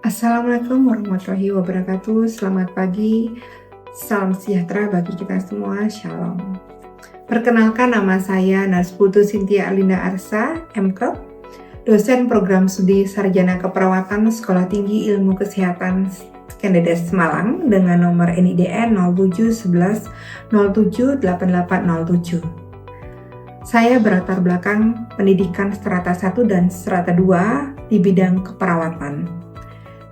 Assalamualaikum warahmatullahi wabarakatuh. Selamat pagi, salam sejahtera bagi kita semua. Shalom. Perkenalkan, nama saya Nasputu Cynthia Alinda Arsa, MKEP, dosen program studi Sarjana Keperawatan Sekolah Tinggi Ilmu Kesehatan Skendedes Malang dengan nomor NIDN 0711 078807. Saya berlatar belakang pendidikan strata 1 dan strata 2 di bidang keperawatan.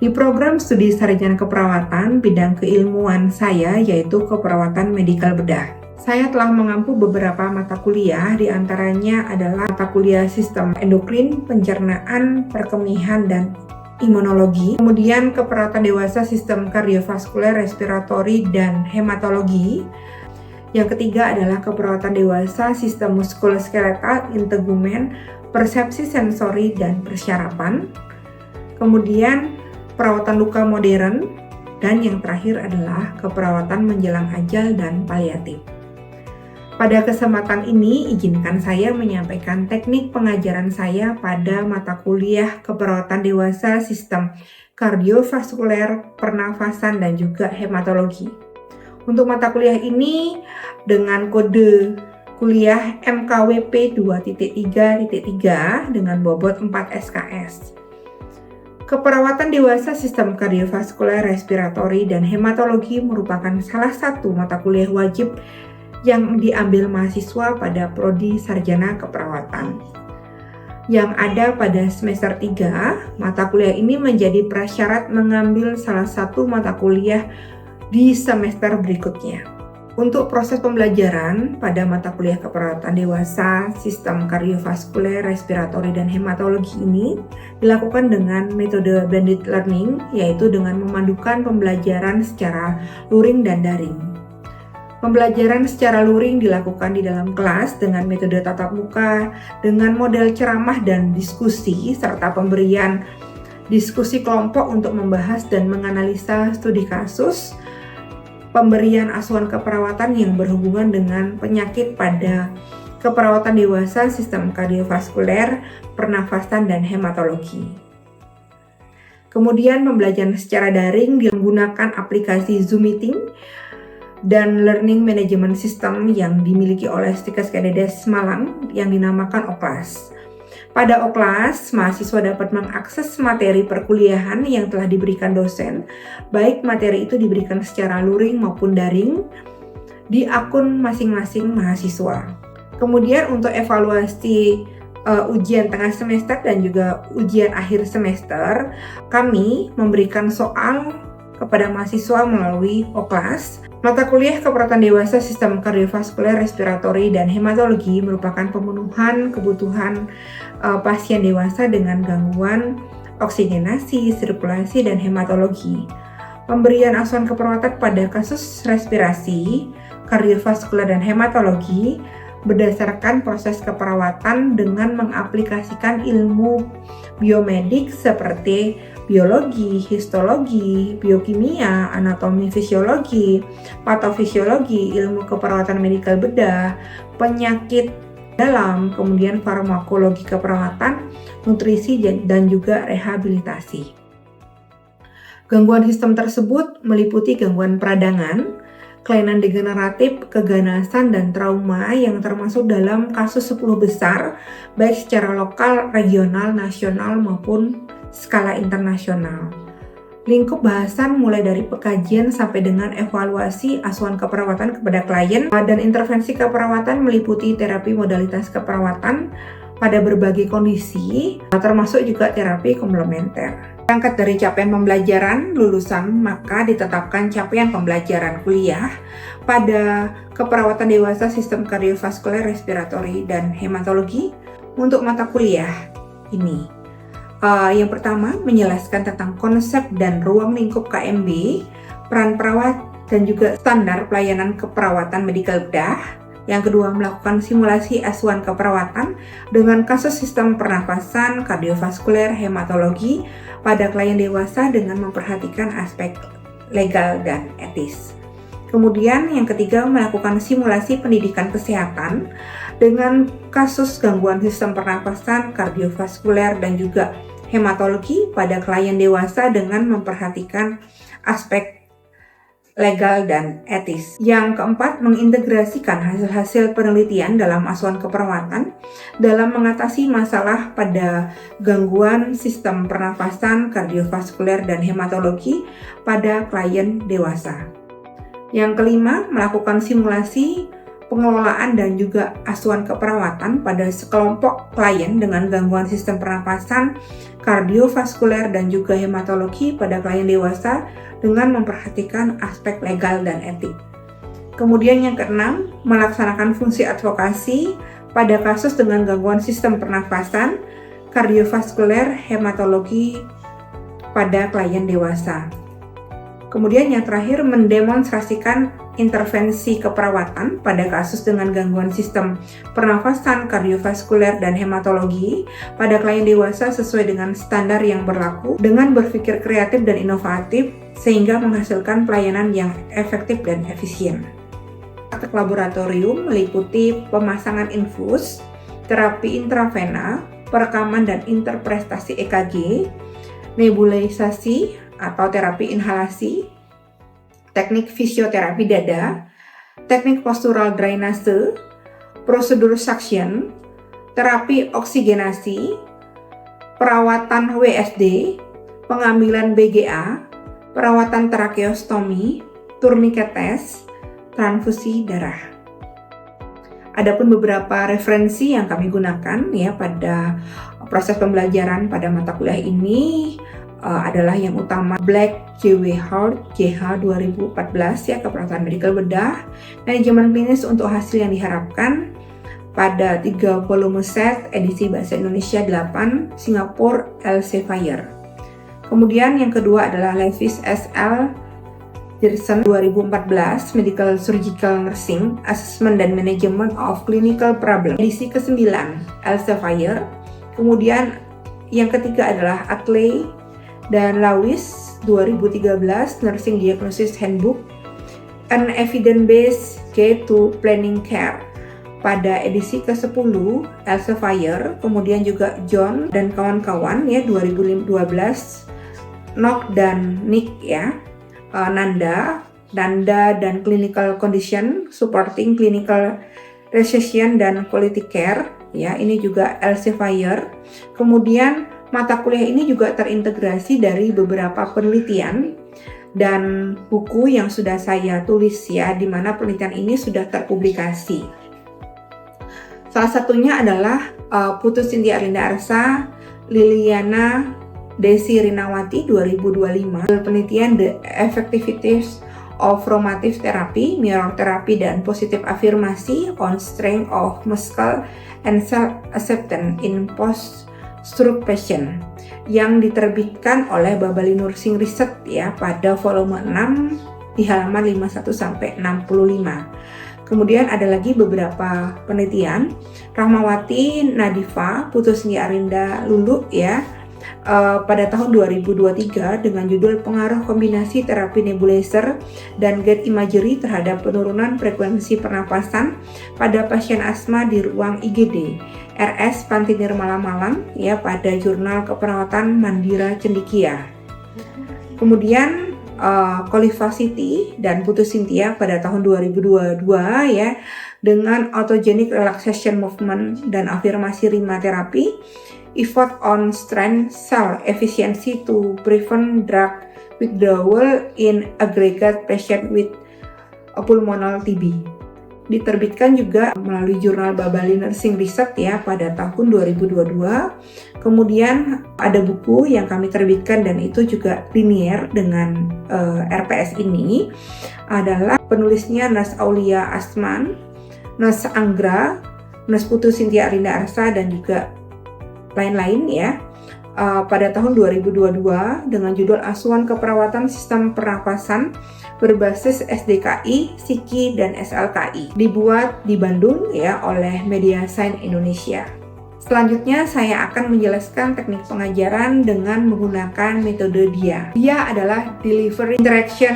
Di program studi Sarjana Keperawatan, bidang keilmuan saya yaitu keperawatan medikal bedah. Saya telah mengampu beberapa mata kuliah, diantaranya adalah mata kuliah sistem endokrin, pencernaan, perkemihan, dan imunologi. Kemudian keperawatan dewasa sistem kardiovaskuler, respiratori, dan hematologi. Yang ketiga adalah keperawatan dewasa sistem muskuloskeletal, integumen, persepsi sensori, dan persyarapan. Kemudian perawatan luka modern, dan yang terakhir adalah keperawatan menjelang ajal dan paliatif. Pada kesempatan ini, izinkan saya menyampaikan teknik pengajaran saya pada mata kuliah keperawatan dewasa sistem kardiovaskuler, pernafasan, dan juga hematologi. Untuk mata kuliah ini dengan kode kuliah MKWP 2.3.3 dengan bobot 4 SKS. Keperawatan dewasa sistem kardiovaskuler, respiratori, dan hematologi merupakan salah satu mata kuliah wajib yang diambil mahasiswa pada prodi sarjana keperawatan. Yang ada pada semester 3, mata kuliah ini menjadi prasyarat mengambil salah satu mata kuliah di semester berikutnya. Untuk proses pembelajaran pada mata kuliah keperawatan dewasa, sistem kardiovaskuler, respiratori, dan hematologi ini dilakukan dengan metode blended learning, yaitu dengan memandukan pembelajaran secara luring dan daring. Pembelajaran secara luring dilakukan di dalam kelas dengan metode tatap muka, dengan model ceramah dan diskusi, serta pemberian diskusi kelompok untuk membahas dan menganalisa studi kasus, pemberian asuhan keperawatan yang berhubungan dengan penyakit pada keperawatan dewasa sistem kardiovaskuler, pernafasan, dan hematologi. Kemudian pembelajaran secara daring menggunakan aplikasi Zoom Meeting dan Learning Management System yang dimiliki oleh Stikes Skendedes Malang yang dinamakan OKLAS. Pada OKLAS, mahasiswa dapat mengakses materi perkuliahan yang telah diberikan dosen, baik materi itu diberikan secara luring maupun daring, di akun masing-masing mahasiswa. Kemudian untuk evaluasi ujian tengah semester dan juga ujian akhir semester, kami memberikan soal kepada mahasiswa melalui OKLAS. Mata kuliah keperawatan dewasa sistem kardiovaskuler, respiratori, dan hematologi merupakan pemenuhan kebutuhan pasien dewasa dengan gangguan oksigenasi, sirkulasi, dan hematologi. Pemberian asuhan keperawatan pada kasus respirasi, kardiovaskuler, dan hematologi berdasarkan proses keperawatan dengan mengaplikasikan ilmu biomedik seperti biologi, histologi, biokimia, anatomi fisiologi, patofisiologi, ilmu keperawatan medikal bedah, penyakit dalam, kemudian farmakologi keperawatan, nutrisi, dan juga rehabilitasi. Gangguan sistem tersebut meliputi gangguan peradangan, kelainan degeneratif, keganasan, dan trauma yang termasuk dalam kasus 10 besar, baik secara lokal, regional, nasional, maupun skala internasional. Lingkup bahasan mulai dari pekajian sampai dengan evaluasi asuhan keperawatan kepada klien, dan intervensi keperawatan meliputi terapi modalitas keperawatan pada berbagai kondisi, termasuk juga terapi komplementer. Berangkat dari capaian pembelajaran lulusan, maka ditetapkan capaian pembelajaran kuliah pada keperawatan dewasa sistem kardiovaskuler, respiratori, dan hematologi untuk mata kuliah ini. Yang pertama, menjelaskan tentang konsep dan ruang lingkup KMB, peran perawat, dan juga standar pelayanan keperawatan medikal bedah. Yang kedua, melakukan simulasi asuhan keperawatan dengan kasus sistem pernafasan, kardiovaskuler, hematologi pada klien dewasa dengan memperhatikan aspek legal dan etis. Kemudian yang ketiga, melakukan simulasi pendidikan kesehatan dengan kasus gangguan sistem pernafasan, kardiovaskuler, dan juga hematologi pada klien dewasa dengan memperhatikan aspek legal dan etis. Yang keempat, mengintegrasikan hasil-hasil penelitian dalam asuhan keperawatan dalam mengatasi masalah pada gangguan sistem pernafasan, kardiovaskuler, dan hematologi pada klien dewasa. Yang kelima, melakukan simulasi pengelolaan dan juga asuhan keperawatan pada sekelompok klien dengan gangguan sistem pernapasan, kardiovaskuler, dan juga hematologi pada klien dewasa dengan memperhatikan aspek legal dan etik. Kemudian yang keenam, melaksanakan fungsi advokasi pada kasus dengan gangguan sistem pernafasan, kardiovaskuler, hematologi pada klien dewasa. Kemudian yang terakhir, mendemonstrasikan intervensi keperawatan pada kasus dengan gangguan sistem pernafasan, kardiovaskuler, dan hematologi pada klien dewasa sesuai dengan standar yang berlaku dengan berpikir kreatif dan inovatif sehingga menghasilkan pelayanan yang efektif dan efisien. Praktek laboratorium meliputi pemasangan infus, terapi intravena, perekaman dan interpretasi EKG, nebulisasi atau terapi inhalasi, teknik fisioterapi dada, teknik postural drainase, prosedur suction, terapi oksigenasi, perawatan WSD, pengambilan BGA, perawatan tracheostomi, tourniquet test, transfusi darah. Adapun beberapa referensi yang kami gunakan ya pada proses pembelajaran pada mata kuliah ini adalah yang utama Black, J.W. Hart, JH 2014 ya, keperawatan medikal bedah, manajemen klinis untuk hasil yang diharapkan pada 3 volume set edisi bahasa Indonesia 8 Singapura Elsevier. Kemudian yang kedua adalah Levis S.L. Gerson 2014 Medical Surgical Nursing Assessment dan Management of Clinical Problem edisi ke-9 Elsevier. Kemudian yang ketiga adalah Ackley dan Lewis 2013 Nursing Diagnosis Handbook, An Evidence-Based Guide to Planning Care pada edisi ke-10 Elsevier. Kemudian juga John dan kawan-kawan ya 2012 Nock dan Nick ya, Nanda dan Clinical Condition Supporting Clinical Recession dan Quality Care ya, ini juga Elsevier. Kemudian mata kuliah ini juga terintegrasi dari beberapa penelitian dan buku yang sudah saya tulis ya, di mana penelitian ini sudah terpublikasi. Salah satunya adalah Putu Cynthia Arinda Arsa, Liliana Desi Rinawati 2025, penelitian The Effectiveness of Formative Therapy, Mirror Therapy, dan Positive Afirmasi on Strength of Muscle and Self-Acceptance in Post-Stroke Patient yang diterbitkan oleh Babali Nursing Research ya pada volume 6 di halaman 51-65. Kemudian ada lagi beberapa penelitian Rahmawati Nadifa, Putu Cynthia Arinda Lulu ya pada tahun 2023 dengan judul Pengaruh Kombinasi Terapi Nebulizer dan Gate Imagery terhadap Penurunan Frekuensi Pernapasan pada Pasien Asma di Ruang IGD RS Panti Nirmala Malang ya pada Jurnal Keperawatan Mandira Cendikia. Kemudian Kolifasiti dan Putu Cynthia pada tahun 2022 ya dengan Autogenic Relaxation Movement dan Afirmasi Rima Therapy, Effort on Strength Cell Efficiency to Prevent Drug Withdrawal in Aggregate Patient with Pulmonal TB. Diterbitkan juga melalui jurnal Babali Nursing Research ya pada tahun 2022. Kemudian ada buku yang kami terbitkan dan itu juga linear dengan RPS ini adalah penulisnya Nurse Aulia Asman, Nurse Anggra, Nurse Putu Cynthia Arinda Arsa dan juga lain-lain ya. pada tahun 2022 dengan judul Asuhan Keperawatan Sistem Pernapasan berbasis SDKI, SIKI, dan SLKI. Dibuat di Bandung ya oleh Media Science Indonesia. Selanjutnya saya akan menjelaskan teknik pengajaran dengan menggunakan metode DIA. DIA adalah Delivery, Interaction,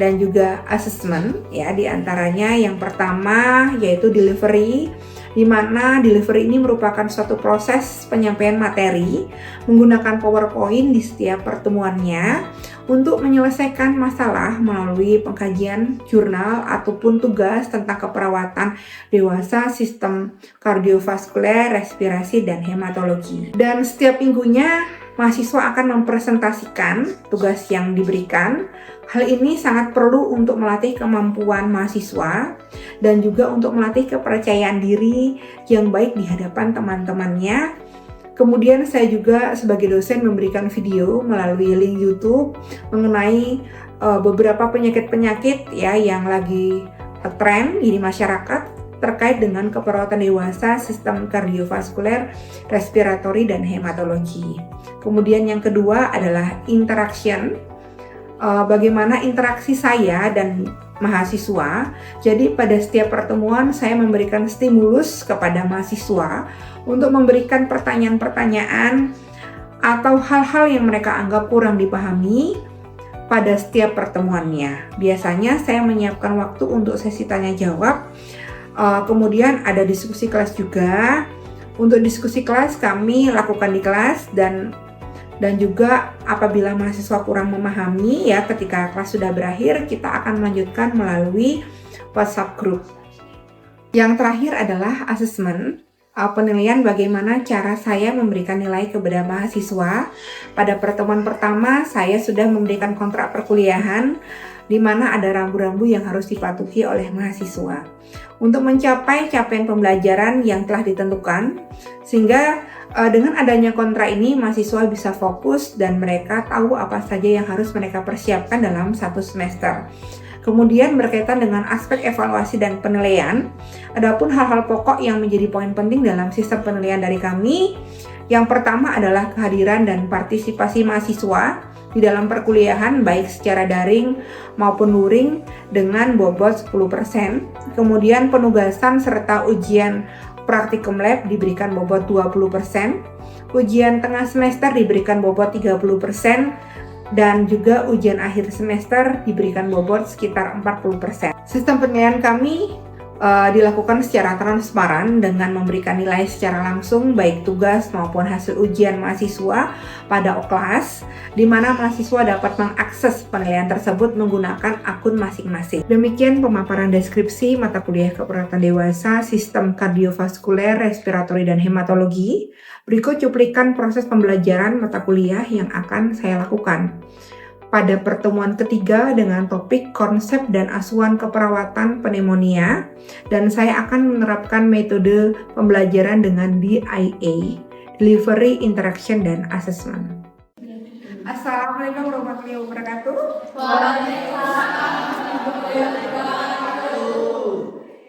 dan juga Assessment. Ya, diantaranya yang pertama yaitu Delivery, di mana delivery ini merupakan suatu proses penyampaian materi menggunakan PowerPoint di setiap pertemuannya untuk menyelesaikan masalah melalui pengkajian jurnal ataupun tugas tentang keperawatan dewasa, sistem kardiovaskuler, respirasi, dan hematologi. Dan setiap minggunya mahasiswa akan mempresentasikan tugas yang diberikan. Hal ini sangat perlu untuk melatih kemampuan mahasiswa dan juga untuk melatih kepercayaan diri yang baik di hadapan teman-temannya. Kemudian saya juga sebagai dosen memberikan video melalui link YouTube mengenai beberapa penyakit-penyakit ya yang lagi tren di masyarakat terkait dengan keperawatan dewasa, sistem kardiovaskuler, respiratori, dan hematologi. Kemudian yang kedua adalah interaction. Bagaimana interaksi saya dan mahasiswa. Jadi pada setiap pertemuan saya memberikan stimulus kepada mahasiswa untuk memberikan pertanyaan-pertanyaan atau hal-hal yang mereka anggap kurang dipahami pada setiap pertemuannya. Biasanya saya menyiapkan waktu untuk sesi tanya jawab. Kemudian ada diskusi kelas juga. Untuk diskusi kelas kami lakukan di kelas dan juga apabila mahasiswa kurang memahami ya ketika kelas sudah berakhir kita akan melanjutkan melalui WhatsApp group. Yang terakhir adalah assessment, penilaian bagaimana cara saya memberikan nilai kepada mahasiswa. Pada pertemuan pertama saya sudah memberikan kontrak perkuliahan di mana ada rambu-rambu yang harus dipatuhi oleh mahasiswa untuk mencapai capaian pembelajaran yang telah ditentukan, sehingga dengan adanya kontrak ini mahasiswa bisa fokus dan mereka tahu apa saja yang harus mereka persiapkan dalam satu semester. Kemudian berkaitan dengan aspek evaluasi dan penilaian, adapun hal-hal pokok yang menjadi poin penting dalam sistem penilaian dari kami, yang pertama adalah kehadiran dan partisipasi mahasiswa di dalam perkuliahan baik secara daring maupun luring dengan bobot 10%. Kemudian penugasan serta ujian praktikum lab diberikan bobot 20%, ujian tengah semester diberikan bobot 30%, dan juga ujian akhir semester diberikan bobot sekitar 40%. Sistem penilaian kami dilakukan secara transparan dengan memberikan nilai secara langsung baik tugas maupun hasil ujian mahasiswa pada kelas, di mana mahasiswa dapat mengakses penilaian tersebut menggunakan akun masing-masing. Demikian pemaparan deskripsi mata kuliah keperawatan dewasa, sistem kardiovaskuler, respiratori, dan hematologi. Berikut cuplikan proses pembelajaran mata kuliah yang akan saya lakukan pada pertemuan ketiga dengan topik konsep dan asuhan keperawatan pneumonia, dan saya akan menerapkan metode pembelajaran dengan DIA, Delivery, Interaction, dan Assessment. Assalamualaikum warahmatullahi wabarakatuh. Waalaikumsalam warahmatullahi wabarakatuh.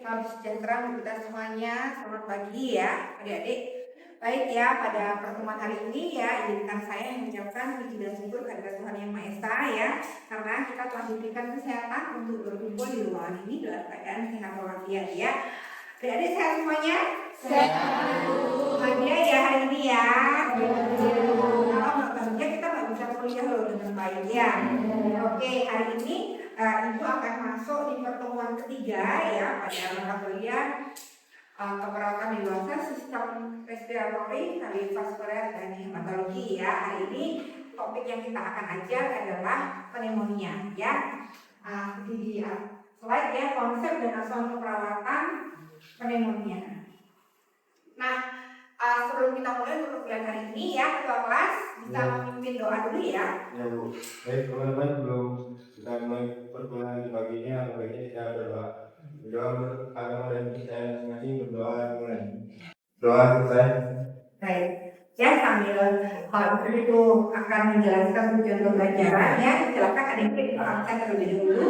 Salam sejahtera untuk kita semuanya. Selamat pagi ya adik-adik. Baik ya, pada pertemuan hari ini ya izinkan saya mengucapkan puji dan syukur kepada Tuhan Yang Maha Esa ya, karena kita telah diberikan kesehatan untuk berkumpul di ruangan ini dalam keadaan sehat walafiat ya. Adik-adik sehat semuanya? Sehat. Bahagia ya hari ini ya. Kalau nggak bahagia kita nggak bisa kuliah loh dengan baik ya. Oke, hari ini Ibu akan masuk di pertemuan ketiga ya pada mata kuliah keperawatan dewasa, sistem respiratori, kardiovaskuler, dan hematologi ya. Hari ini topik yang kita akan ajar adalah pneumonia ya. Di slide ya, konsep dan asuhan keperawatan pneumonia. Nah, sebelum kita mulai untuk kuliah hari ini ya, ketua kelas bisa memimpin doa dulu ya. Ya Bu, baik teman-teman, belum kita mulai perkuliahan paginya, baiknya kita berdoa. Berdoa menurut agama dan kita masing-masing, berdoa mulai. Doa saya. Baik, ya sambil itu akan menjelaskan tujuan pembelajaran ya. Silakan adik diperhatikan terlebih dahulu.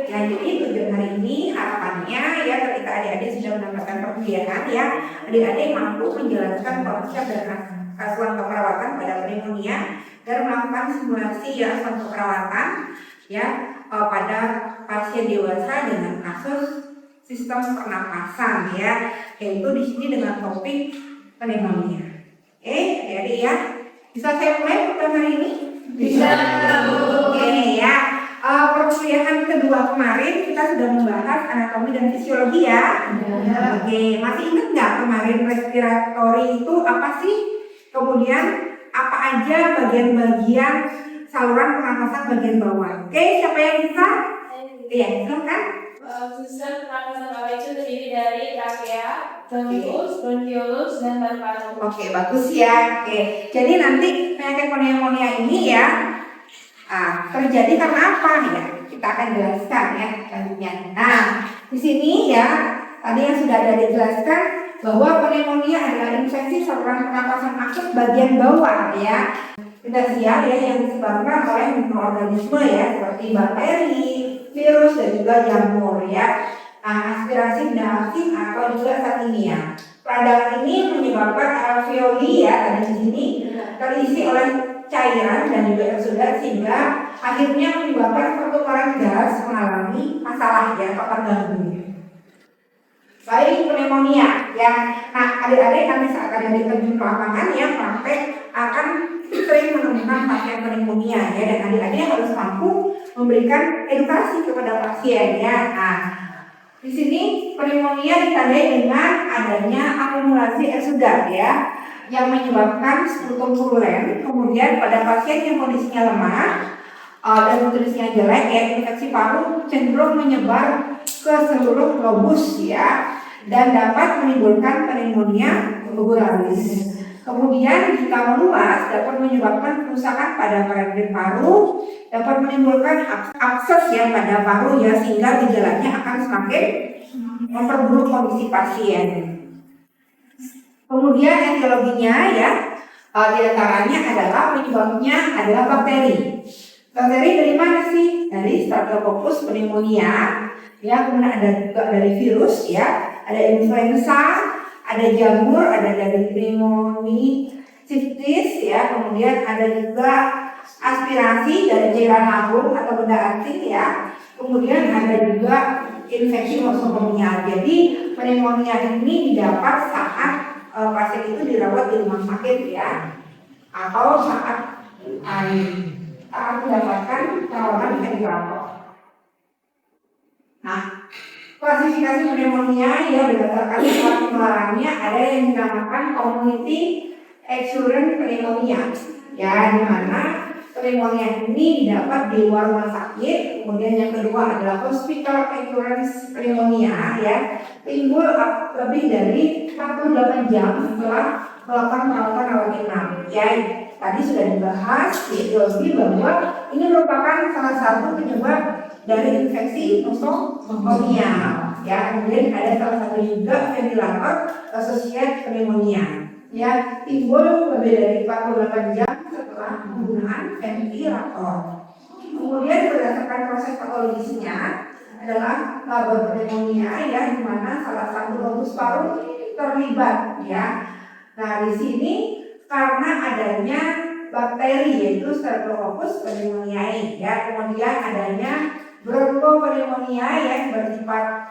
Ya, jadi tujuan hari ini harapannya ya ketika adik-adik sudah mendapatkan perkuliahan ya, adik-adik mampu menjalankan konsep dan asuhan keperawatan pada pneumonia dan melakukan simulasi ya asuhan keperawatan ya pada pasien dewasa dengan kasus sistem pernapasan ya, yaitu di sini dengan topik pneumonia. Jadi ya, bisa saya mulai program hari ini? Bisa, Bu. Oke ya. Perkuliahan kedua kemarin kita sudah membahas anatomi dan fisiologi ya. Oke, masih ingat nggak kemarin respiratori itu apa sih? Kemudian apa aja bagian-bagian saluran pernapasan bagian bawah? Oke, siapa yang bisa? Iya, silakan. Sistem pernapasan bawah itu terdiri dari trakea, bronkus, bronkiolus, dan paru-paru. Oke, bagus ya. Oke, jadi nanti penyakit pneumonia ini ya terjadi karena apa ya? Kita akan jelaskan ya selanjutnya. Nah, di sini ya tadi yang sudah ada dijelaskan bahwa pneumonia adalah infeksi saluran pernapasan akut bagian bawah ya. Infeksial ya yang disebabkan oleh mikroorganisme ya seperti bakteri, virus dan juga jamur ya. Aspirasi benda aktif atau juga sakinia. Peradangan ini menyebabkan alveoli ya tadi di sini terisi oleh cairan dan juga eksudat sehingga akhirnya menyebabkan pertukaran gas mengalami masalah ya atau terganggu. Baik pneumonia ya. Nah adik-adik nanti saat ada di terjun ke lapangan ya praktek akan sering menemukan pasien pneumonia ya, dan adik-adik harus mampu memberikan edukasi kepada pasien ya. Nah, di sini pneumonia ditandai dengan adanya akumulasi eksudat ya yang menyebabkan sputum purulen. Kemudian pada pasien yang kondisinya lemah dan nutrisinya jelek ya, infeksi paru cenderung menyebar ke seluruh globus ya dan dapat menimbulkan pneumonia tubularis. Kemudian jika meluas dapat menyebabkan kerusakan pada paru paru, dapat menimbulkan abses ya pada paru ya sehingga gejalanya akan semakin memperburuk kondisi pasien. Kemudian etiologinya ya diantaranya adalah penyebabnya adalah bakteri. Bakteri dari mana sih? Dari Staphylococcus pneumonia ya, kemudian ada juga dari virus ya, ada influenza, ada jamur, ada dari pneumocystis ya, kemudian ada juga aspirasi dari cairan lambung atau benda aktif ya, kemudian ada juga infeksi nosocomial. Jadi pneumonia ini didapat saat pasien itu dirawat di rumah sakit ya, atau saat mendapatkan perawatan ventilator. Nah, klasifikasi pneumonia ya berdasarkan penularannya ada yang dinamakan community excurrent pneumonia ya, di mana pneumonia ini didapat di luar rumah sakit. Kemudian yang kedua adalah hospital occurrence pneumonia ya, timbul lebih dari 48 jam setelah melakukan perawatan rawat inap ya. Tadi sudah dibahas di etiologi bahwa ini merupakan salah satu penyebab dari infeksi nosocomial ya. Kemudian ada salah satu juga ventilator associated pneumonia ya, timbul lebih dari 48 jam setelah penggunaan ventilator. Kemudian berdasarkan proses patologisnya adalah labor pneumonia ya, di mana salah satu lobus paru terlibat ya. Nah di sini karena adanya bakteri yaitu Staphylococcus pneumoniae ya, kemudian adanya bronchopneumonia yang bersifat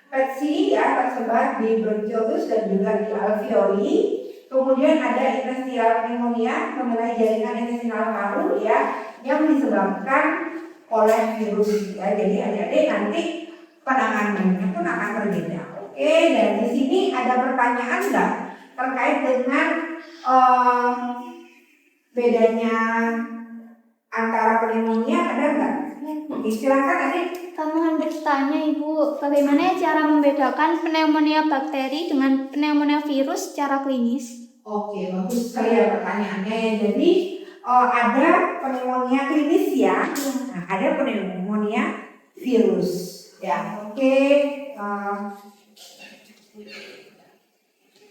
infeksi ya tersebar di bronchiolus dan juga di alveoli. Kemudian ada interstitial pneumonia mengenai jaringan intestinal paru ya yang disebabkan oleh virus ya. Jadi adik-adik nanti penanganannya pun akan berbeda. Oke, dan di sini ada pertanyaan nggak terkait dengan bedanya antara pneumonia, ada nggak? Silakan adik. Kami hendak bertanya Ibu, bagaimana cara membedakan pneumonia bakteri dengan pneumonia virus secara klinis? Oke, bagus sekali ya pertanyaannya. Jadi ada pneumonia klinis ya, nah, ada pneumonia virus ya. Oke,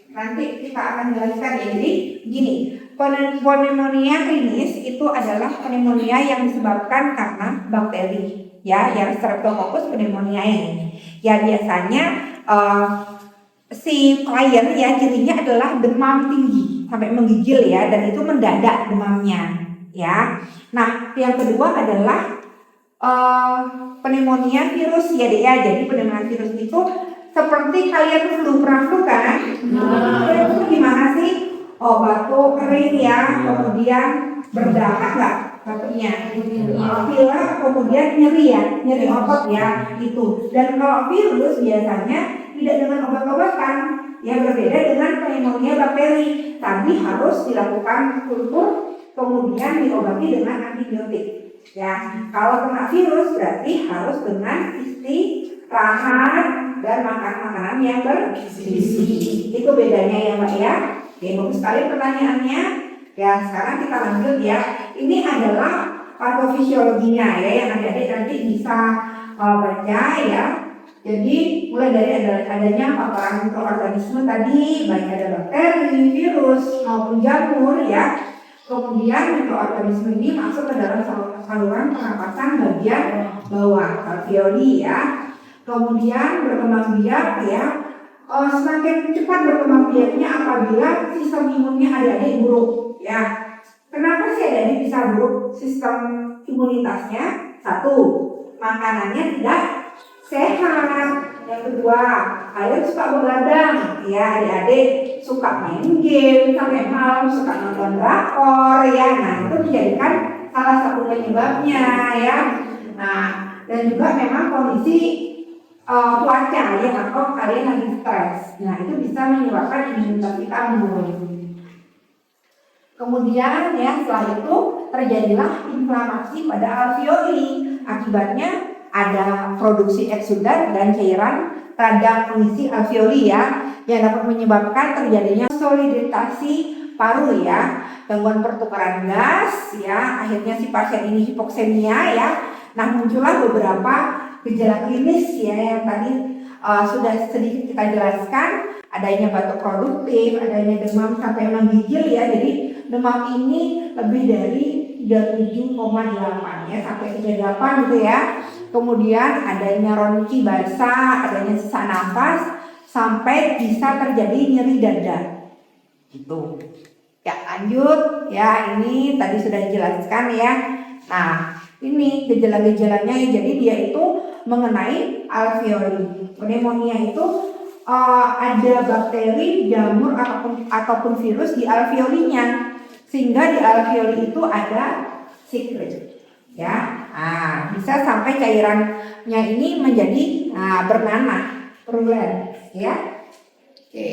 nanti kita akan jelaskan ya. Jadi gini, Pneumonia klinis itu adalah pneumonia yang disebabkan karena bakteri, ya, yang Streptococcus pneumonia ini. Ya biasanya si klien ya cirinya adalah demam tinggi sampai menggigil ya, dan itu mendadak demamnya, ya. Nah, yang kedua adalah pneumonia virus ya deh ya. Jadi pneumonia virus itu seperti kalian pernah flu kan? Itu gimana sih? Oh, batuk kering ya, kemudian berdarah nggak batuknya, pilek, kemudian nyeri ya, nyeri otot ya itu. Dan kalau virus biasanya tidak dengan obat-obatan, ya berbeda dengan pneumonia bakteri. Tapi harus dilakukan kultur, kemudian diobati dengan antibiotik. Ya, kalau kena virus berarti harus dengan istirahat dan makan makanan yang bergizi. Itu bedanya ya Mbak ya. Oke, bagus sekali pertanyaannya. Ya, sekarang kita lanjut ya. Ini adalah patofisiologinya ya, yang adik-adik nanti bisa baca ya. Jadi mulai dari adanya paparan mikroorganisme tadi, baik ada bakteri, virus maupun jamur ya. Kemudian mikroorganisme ini masuk ke dalam saluran pernapasan bagian bawah alveoli ya. Kemudian berkembang biak ya. Semakin cepat berkembang biaknya apabila sistem imunnya adik-adik buruk ya. Kenapa sih adik-adik bisa buruk sistem imunitasnya? Satu, makanannya tidak sehat. Yang kedua, kalian suka begadang ya, adik-adik suka main game sampai malam, suka nonton drakor ya. Nah, itu menjadikan salah satu penyebabnya ya. Nah, dan juga memang kondisi cuaca ya, atau kalian lagi stres. Nah, itu bisa menyebabkan imunitas kita menurun. Kemudian ya, setelah itu terjadilah inflamasi pada alveoli. Akibatnya ada produksi eksudat dan cairan radang mengisi alveoli ya, yang dapat menyebabkan terjadinya soliditasi paru ya, gangguan pertukaran gas ya, akhirnya si pasien ini hipoksemia ya. Nah, muncullah beberapa gejala klinis ya yang tadi sudah sedikit kita jelaskan, adanya batuk produktif, adanya demam sampai menggigil ya. Jadi demam ini lebih dari 37,8 ya, sampai 38 gitu ya. Kemudian adanya ronki basah, adanya sesak nafas, sampai bisa terjadi nyeri dada gitu. Ya, lanjut ya, ini tadi sudah dijelaskan ya. Nah, ini gejala-gejalanya ya, jadi dia itu mengenai alveoli. Pneumonia itu ada bakteri, jamur ataupun virus di alveolinya, sehingga di alveoli itu ada sekret ya. Nah, bisa sampai cairannya ini menjadi bernanah, purulent ya. Oke.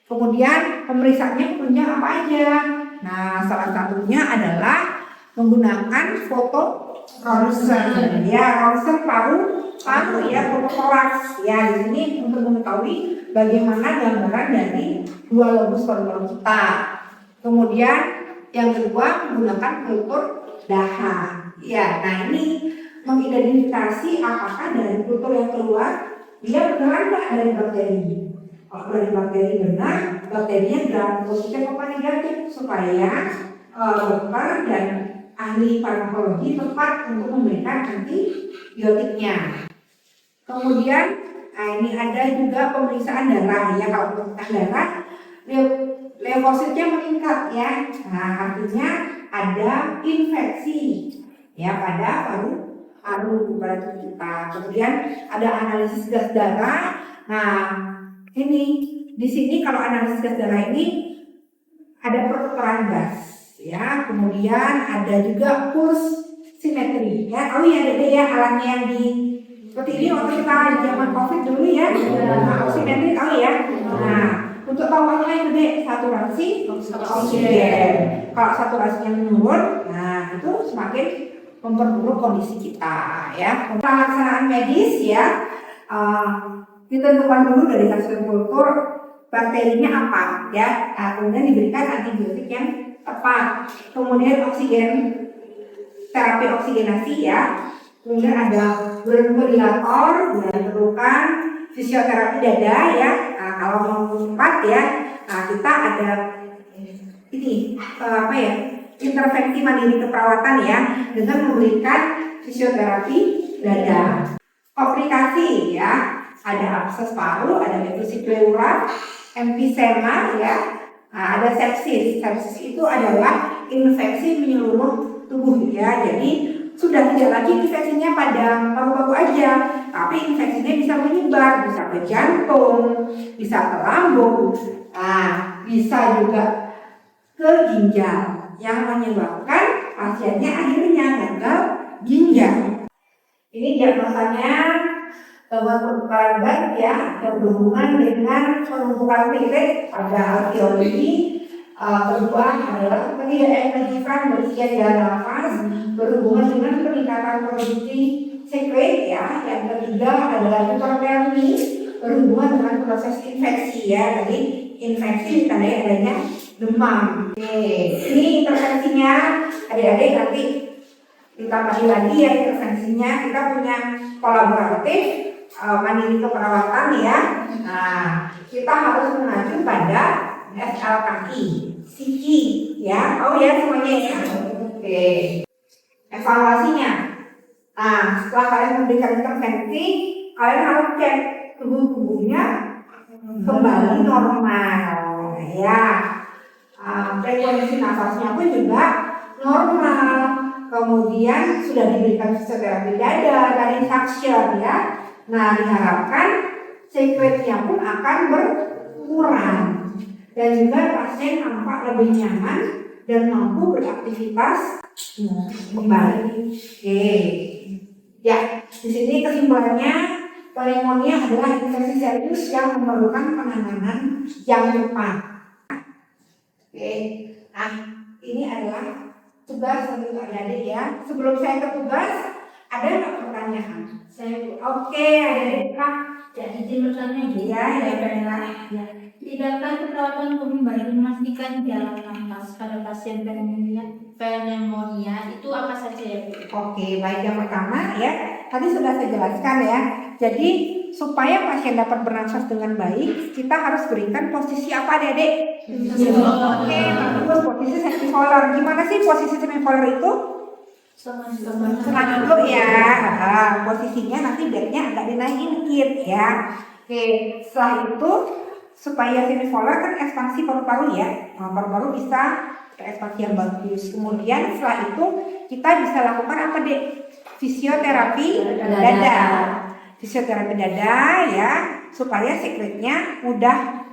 Kemudian pemeriksaannya punya apa aja? Nah, salah satunya adalah menggunakan foto ronsen ya, ronsen paru ya, foto toraks ya. Di sini untuk mengetahui bagaimana gambaran dari dua lobus paru-paru kita. Kemudian yang kedua menggunakan kultur daha ya. Nah, ini mengidentifikasi apakah dari kultur yang keluar dia beneran nggak dari bakteri. Kalau dari bakteri benar, bakterinya gram positif apa negatif, supaya dokter dan ahli farmakologi tepat untuk memberikan antibiotiknya. Kemudian ini ada juga pemeriksaan darah ya. Kalau pemeriksaan darah, leukositnya meningkat ya. Nah, artinya ada infeksi ya pada paru pada kita. Kemudian ada analisis gas darah. Nah, ini di sini kalau analisis gas darah ini ada pertukaran gas ya. Kemudian ada juga puls simetri ya. Tahu ya Dede ya, alatnya yang di seperti ini waktu kita zaman COVID dulu ya. Nah, oksimetri tahu ya. Nah, untuk tahu apa itu Dede? Saturasi oksigen. Kalau saturasinya menurun, nah itu semakin memperburuk kondisi kita ya. Pelaksanaan medis ya, ditentukan dulu dari hasil kultur bakterinya apa ya. Nah, kemudian diberikan antibiotik yang tepat. Kemudian oksigen, terapi oksigenasi ya. Kemudian ada ventilator, diperlukan fisioterapi dada ya. Nah, kalau mau cepat ya, nah kita ada intervensi mandiri keperawatan ya, dengan memberikan fisioterapi dada. Komplikasi ya, ada abses paru, ada effusi pleura, emfisema ya, ada sepsis. Sepsis itu adalah infeksi menyeluruh tubuh ya. Jadi sudah tidak lagi infeksinya pada paru-paru aja, tapi infeksinya bisa menyebar, bisa ke jantung, bisa ke lambung, bisa juga ke ginjal, yang menyebabkan pasiennya akhirnya gagal ginjal. Ini diagnosanya gangguan pertukaran darah ya, yang berhubungan dengan penumpukan platelet pada alveoli. Kedua adalah ketidakefektifan bersihin jalan nafas, berhubungan dengan peningkatan produksi sekret ya. Yang ketiga adalah hipertermi, berhubungan dengan proses infeksi ya. Jadi infeksi ditandai adanya demam. Oke, ini intervensinya adik-adik nanti ditambahin lagi ya intervensinya. Kita punya kolaboratif mandiri keperawatan ya. Nah, kita harus mengacu pada SLKI, SIKI ya. Oh ya semuanya ya. Oke. Evaluasinya. Nah, setelah kalian memberikan intervensi, kalian harus cek tubuhnya kembali normal ya. Frekuensi nafasnya pun juga normal. Kemudian sudah diberikan fisioterapi dada dan suction ya. Nah, diharapkan sekretnya pun akan berkurang dan juga pasien nampak lebih nyaman dan mampu beraktivitas kembali. Oke. Ya, di sini kesimpulannya pneumonia adalah infeksi serius yang memerlukan penanganan yang cepat. Oke. Nah, ini adalah tugas untuk adik-adik ya. Sebelum saya ke tugas, ada nggak pertanyaan? Oke, adik-adik Kak. Jadi izin bertanya Ya, ya. Tidakkah keperawatan untuk membantu memastikan jalan nafas pada pasien pneumonia itu apa saja ya Bu? Oke, baik, yang pertama ya, tadi sudah saya jelaskan ya. Jadi supaya pasien dapat bernafas dengan baik, kita harus berikan posisi apa adik-adik? Oke, bagus, posisi semipolar. Gimana sih posisi semipolar itu? Senang dulu ya. Posisinya nanti bednya agak dinaikin dikit ya. Oke, setelah itu supaya semipolar kan ekspansi paru-paru ya. Paru-paru bisa ekspansi yang bagus. Kemudian setelah itu kita bisa lakukan apa dek? Fisioterapi dada. Fisioterapi dada ya, supaya sekretnya mudah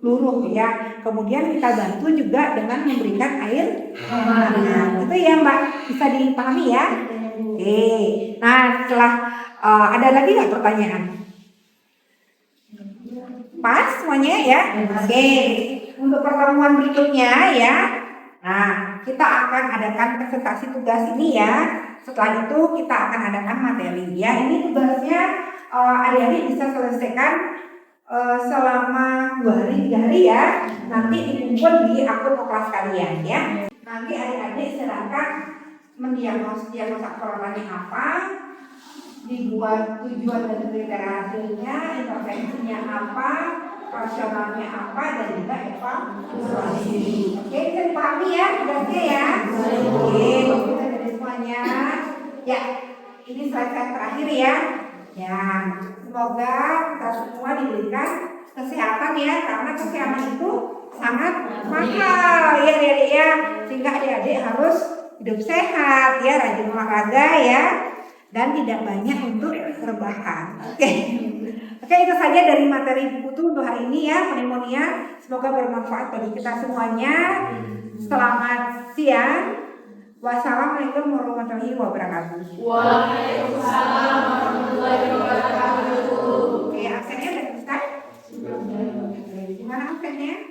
luruh ya. Kemudian kita bantu juga dengan memberikan air hangat. Itu ya Mbak, bisa dipahami ya. Oke. Nah, setelah ada lagi nggak pertanyaan? Pas semuanya ya. Oke. Untuk pertemuan berikutnya ya. Nah, kita akan adakan presentasi tugas ini ya. Setelah itu kita akan adakan materi ya. Ini tugasnya adik-adik bisa selesaikan selama 2 hari 3 hari ya. Nanti dikumpul di akun kelas kalian ya. Nanti adik-adik silakan mendiagnosa coronanya apa, dibuat tujuan dan kriteria hasilnya, intervensinya apa, rasionalnya apa, dan juga evaluasi. Oke, bisa dipahami ya tugasnya ya. Oke, bagus dari semuanya. Ya, ini slide saya terakhir ya. Ya, semoga kita semua diberikan kesehatan ya, karena kesehatan itu sangat mahal ya adik-adik ya. Sehingga adik-adik harus hidup sehat ya, rajin olahraga ya, dan tidak banyak untuk rebahan. Oke, itu saja dari materi buku itu untuk hari ini ya, pneumonia. Semoga bermanfaat bagi kita semuanya. Selamat siang. Wassalamualaikum warahmatullahi wabarakatuh. Waalaikumsalam warahmatullahi wabarakatuh. Oke, absennya udah selesai? Gimana absennya?